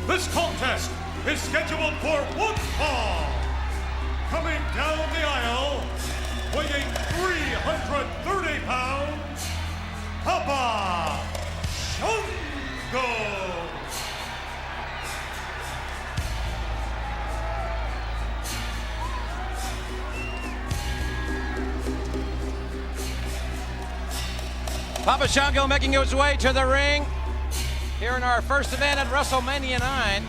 This contest is scheduled for one fall. Coming down the aisle, weighing 330 pounds, Papa Shango. Papa Shango making his way to the ring here in our first event at WrestleMania 9.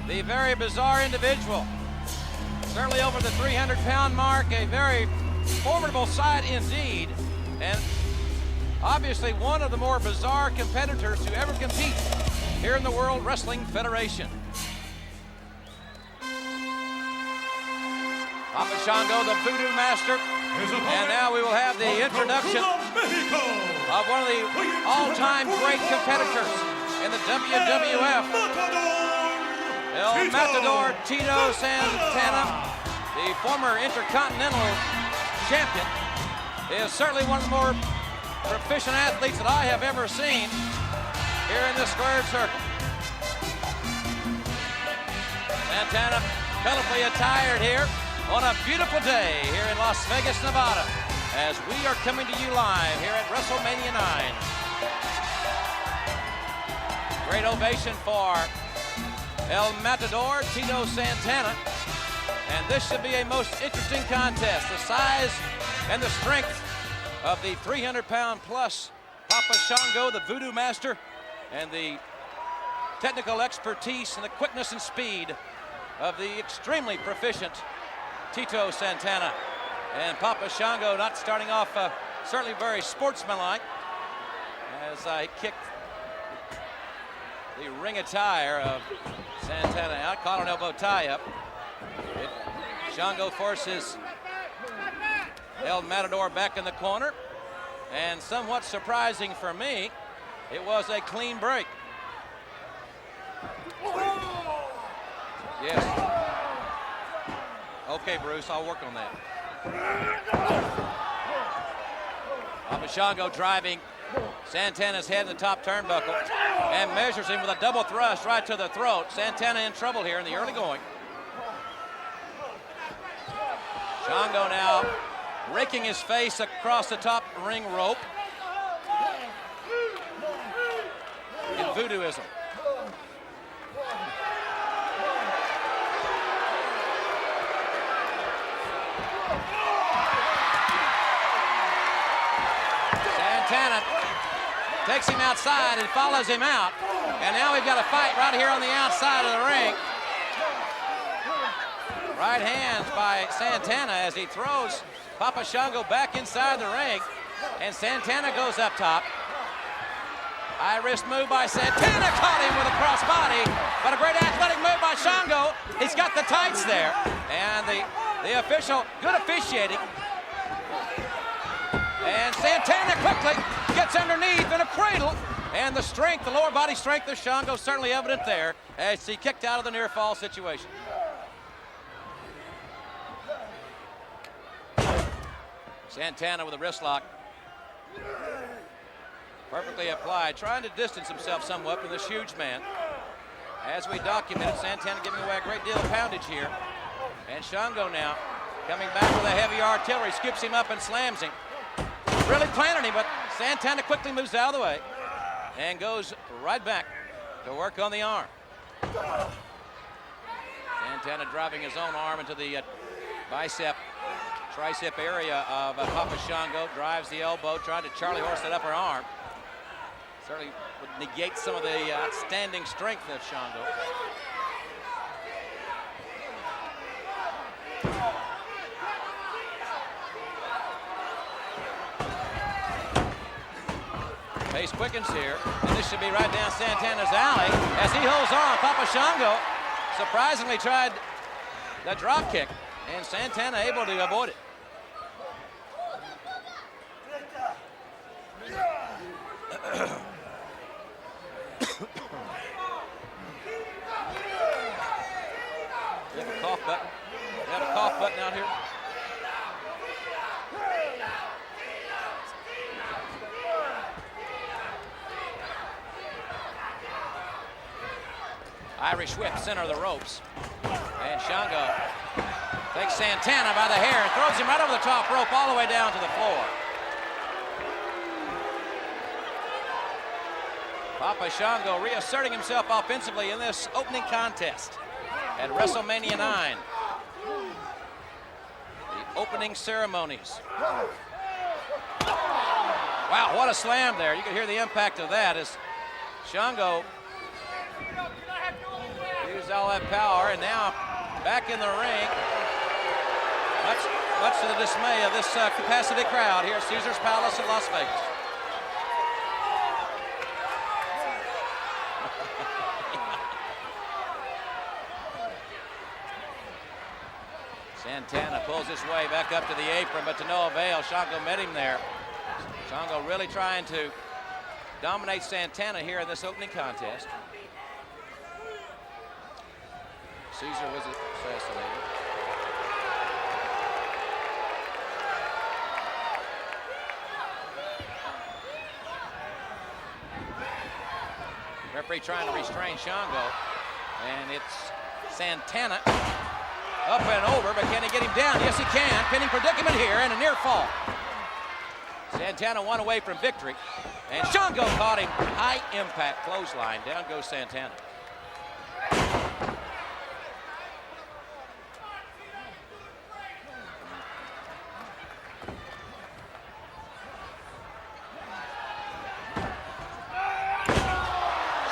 The very bizarre individual, certainly over the 300-pound mark, a very formidable sight indeed, and obviously one of the more bizarre competitors to ever compete here in the World Wrestling Federation. Papa Shango, the Voodoo Master, and now we will have the introduction of one of the all-time great competitors in the WWF, Matador, Tito Santana, the former Intercontinental Champion, is certainly one of the more proficient athletes that I have ever seen here in this squared circle. Santana colorfully attired here on a beautiful day here in Las Vegas, Nevada, as we are coming to you live here at WrestleMania 9. Great ovation for El Matador, Tito Santana, and this should be a most interesting contest. The size and the strength of the 300-pound plus Papa Shango, the Voodoo Master, and the technical expertise and the quickness and speed of the extremely proficient Tito Santana. And Papa Shango not starting off certainly very sportsmanlike as I kicked the ring attire of Santana out, caught an elbow tie-up. Shango forces El Matador back in the corner, and somewhat surprising for me, it was a clean break. Yes. Okay, Bruce, I'll work on that. Papa Shango driving Santana's head in the top turnbuckle and measures him with a double thrust right to the throat. Santana in trouble here in the early going. Shango now raking his face across the top ring rope in voodooism. Santana takes him outside and follows him out. And now we've got a fight right here on the outside of the ring. Right hands by Santana as he throws Papa Shango back inside the ring. And Santana goes up top. High wrist move by Santana, caught him with a crossbody. But a great athletic move by Shango. He's got the tights there. And the official, good officiating. And Santana quickly gets underneath in a cradle. And the strength, the lower body strength of Shango certainly evident there as he kicked out of the near fall situation. Santana with a wrist lock. Perfectly applied, trying to distance himself somewhat from this huge man. As we documented, Santana giving away a great deal of poundage here. And Shango now coming back with a heavy artillery, scoops him up and slams him. Really planted him, but Santana quickly moves out of the way and goes right back to work on the arm. Santana driving his own arm into the bicep, tricep area of Papa Shango, drives the elbow, trying to Charlie horse that upper arm. Certainly would negate some of the outstanding strength of Shango. Pace quickens here, and this should be right down Santana's alley as he holds on. Papa Shango surprisingly tried the drop kick, and Santana able to avoid it. We have a cough button. We have a cough button out here. Irish whip, center of the ropes. And Shango takes Santana by the hair and throws him right over the top rope all the way down to the floor. Papa Shango reasserting himself offensively in this opening contest at WrestleMania 9. The opening ceremonies. Wow, what a slam there. You can hear the impact of that as Shango used all that power, and now back in the ring, much to the dismay of this capacity crowd here at Caesars Palace in Las Vegas. Santana pulls his way back up to the apron, but to no avail. Shango met him there. Shango really trying to dominate Santana here in this opening contest. Caesar was assassinated. Referee trying to restrain Shango, and it's Santana up and over, but can he get him down? Yes, he can. Pinning predicament here and a near fall. Santana one away from victory, and Shango caught him. High impact clothesline. Down goes Santana.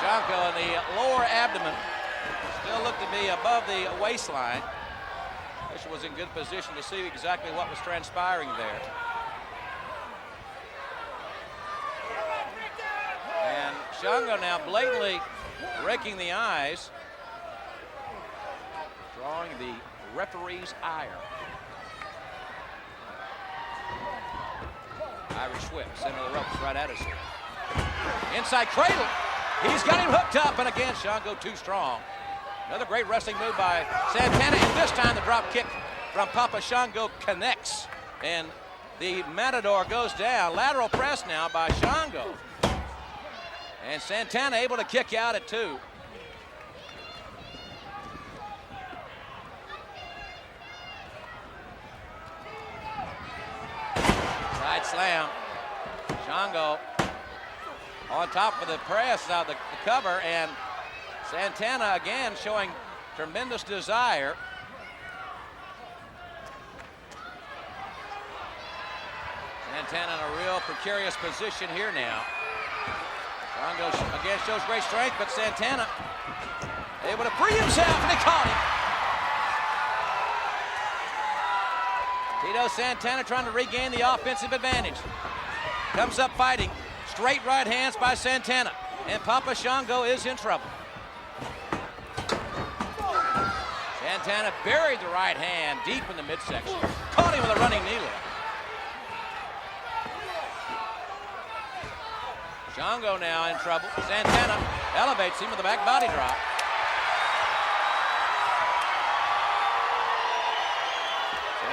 Shango in the lower abdomen still looked to be above the waistline. Fisher was in good position to see exactly what was transpiring there. And Shango now blatantly raking the eyes, drawing the referee's ire. Irish whip, center of the ropes, right at us here. Inside cradle. He's got him hooked up, and again, Shango too strong. Another great wrestling move by Santana, and this time the drop kick from Papa Shango connects, and the Matador goes down. Lateral press now by Shango. And Santana able to kick out at 2. Side slam. Shango on top of the press, the cover, and Santana again showing tremendous desire. Santana in a real precarious position here now. Shango again shows great strength, but Santana able to free himself, and he caught him. Tito Santana trying to regain the offensive advantage. Comes up fighting. Straight right hands by Santana, and Papa Shango is in trouble. Santana buried the right hand deep in the midsection. Caught him with a running knee lift. Shango now in trouble. Santana elevates him with a back body drop.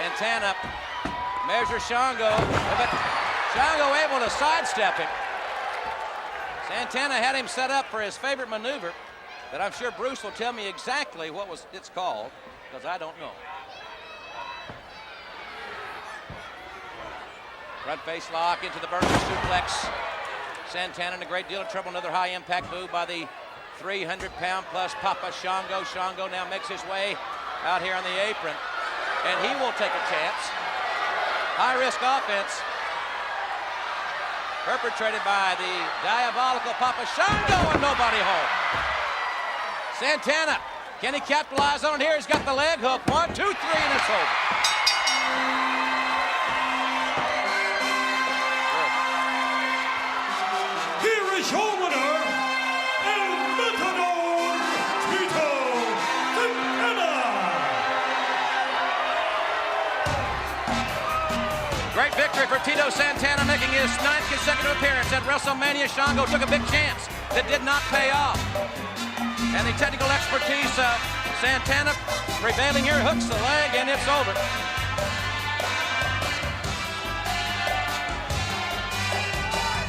Santana measures Shango, but Shango able to sidestep him. Santana had him set up for his favorite maneuver that I'm sure Bruce will tell me exactly what it's called, because I don't know. Front face lock into the Burger suplex. Santana in a great deal of trouble. Another high impact move by the 300-pound plus Papa Shango. Shango now makes his way out here on the apron, and he will take a chance. High risk offense perpetrated by the diabolical Papa Shango, and nobody home. Santana, can he capitalize on it here? He's got the leg hook. 1, 2, 3, and it's over. Here is your winner, El Matador, Tito Santana. Great victory for Tito Santana, making his 9th consecutive appearance at WrestleMania. Shango took a big chance that did not pay off. And the technical expertise of Santana prevailing here, hooks the leg, and it's over.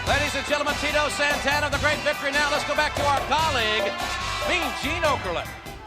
Ladies and gentlemen, Tito Santana, the great victory. Now let's go back to our colleague, Mean Gene Okerlund.